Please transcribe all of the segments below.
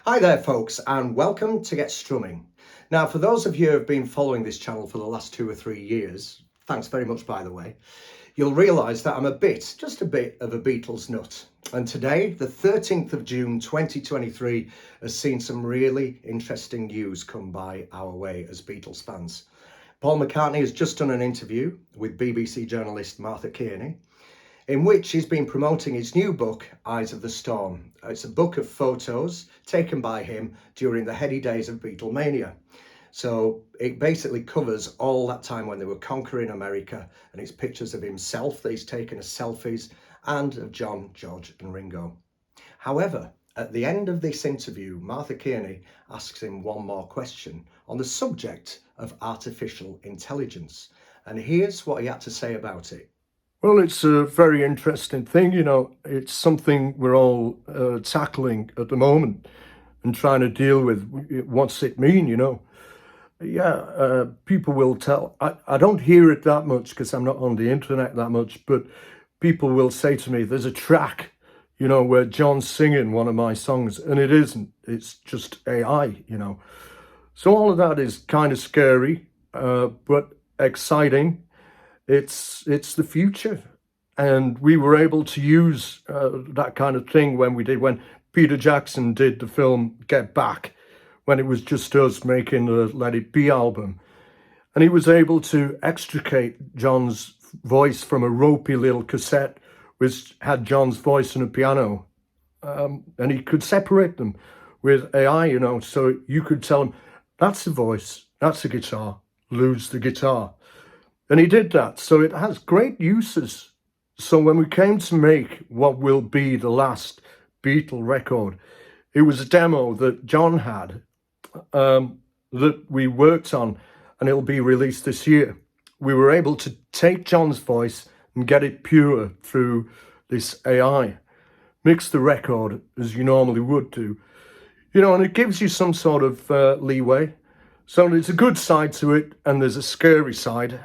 Hi there folks and welcome to Get Strumming. Now for those of you who have been following this channel for the last 2 or 3 years, thanks very much by the way, you'll realise that I'm just a bit of a Beatles nut. And today, the 13th of June 2023, has seen some really interesting news come by our way as Beatles fans. Paul McCartney has just done an interview with BBC journalist Martha Kearney, in which he's been promoting his new book, Eyes of the Storm. It's a book of photos taken by him during the heady days of Beatlemania. So it basically covers all that time when they were conquering America, and it's pictures of himself that he's taken as selfies and of John, George and Ringo. However, at the end of this interview, Martha Kearney asks him one more question on the subject of artificial intelligence. And here's what he had to say about it. Well, it's a very interesting thing, it's something we're all tackling at the moment and trying to deal with. What's it mean, people will tell. I don't hear it that much because I'm not on the internet that much, but people will say to me, there's a track, where John's singing one of my songs, and it isn't. It's just AI, So all of that is kind of scary, but exciting. It's the future, and we were able to use that kind of thing when Peter Jackson did the film Get Back, when it was just us making the Let It Be album, and he was able to extricate John's voice from a ropey little cassette which had John's voice and a piano, and he could separate them with AI, so you could tell him, that's the voice, that's the guitar, lose the guitar. And he did that, so it has great uses. So when we came to make what will be the last Beatle record, it was a demo that John had that we worked on, and it'll be released this year. We were able to take John's voice and get it pure through this AI, mix the record as you normally would do, and it gives you some sort of leeway. So there's a good side to it, and there's a scary side.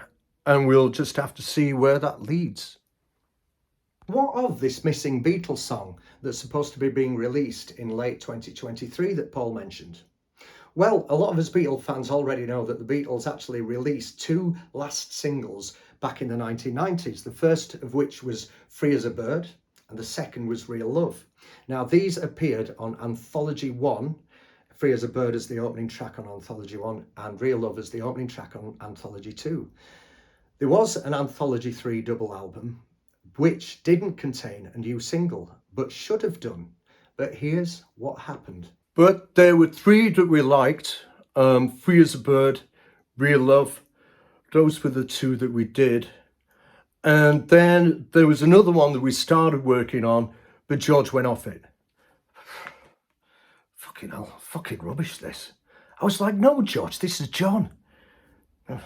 And we'll just have to see where that leads. What of this missing Beatles song that's supposed to be being released in late 2023 that Paul mentioned? Well, a lot of us Beatles fans already know that the Beatles actually released 2 last singles back in the 1990s, the first of which was Free as a Bird, and the second was Real Love. Now, these appeared on Anthology 1, Free as a Bird as the opening track on Anthology 1, and Real Love as the opening track on Anthology 2. There was an Anthology 3 double album, which didn't contain a new single, but should have done. But here's what happened. But there were 3 that we liked, Free as a Bird, Real Love. Those were the 2 that we did. And then there was another one that we started working on, but George went off it. Fucking hell, fucking rubbish this. I was like, no, George, this is John.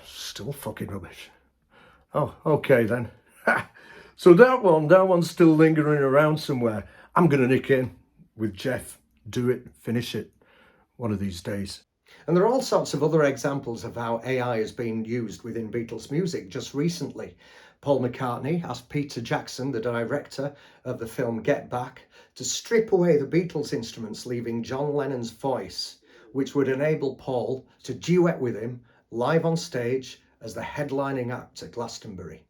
Still fucking rubbish. Oh, okay then. So that one's still lingering around somewhere. I'm going to nick in with Jeff, do it, finish it one of these days. And there are all sorts of other examples of how AI has been used within Beatles music. Just recently, Paul McCartney asked Peter Jackson, the director of the film Get Back, to strip away the Beatles instruments, leaving John Lennon's voice, which would enable Paul to duet with him live on stage as the headlining act at Glastonbury.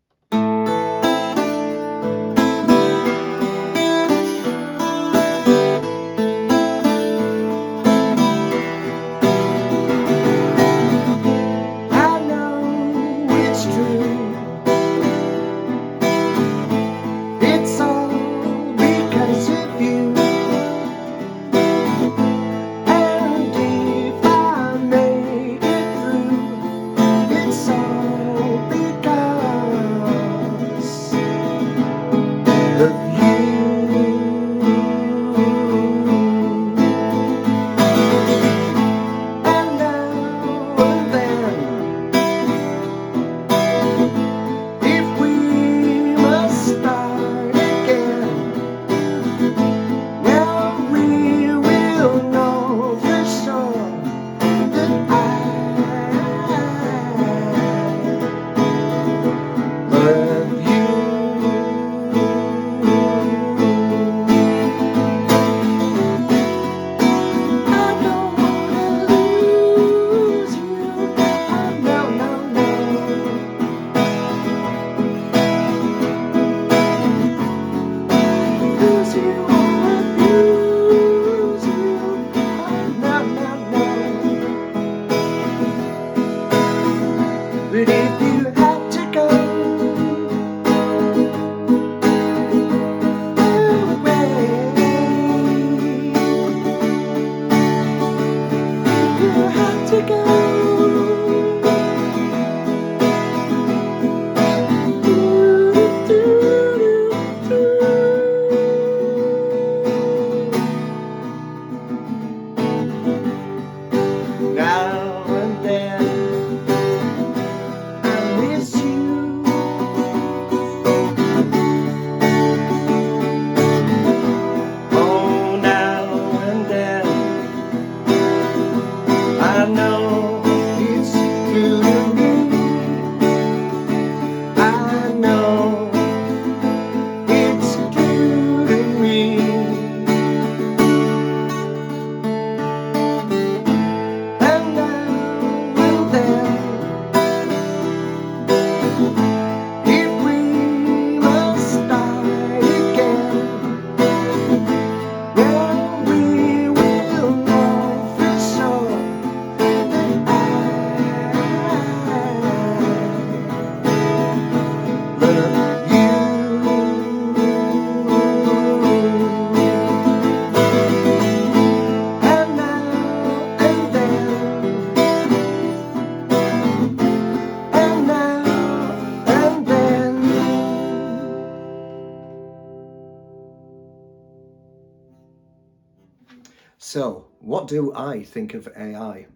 So, what do I think of AI?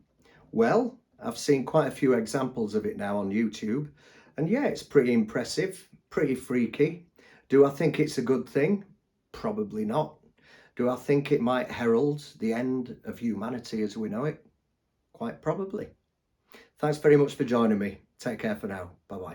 Well, I've seen quite a few examples of it now on YouTube, and yeah, it's pretty impressive, pretty freaky. Do I think it's a good thing? Probably not. Do I think it might herald the end of humanity as we know it? Quite probably. Thanks very much for joining me. Take care for now. Bye bye.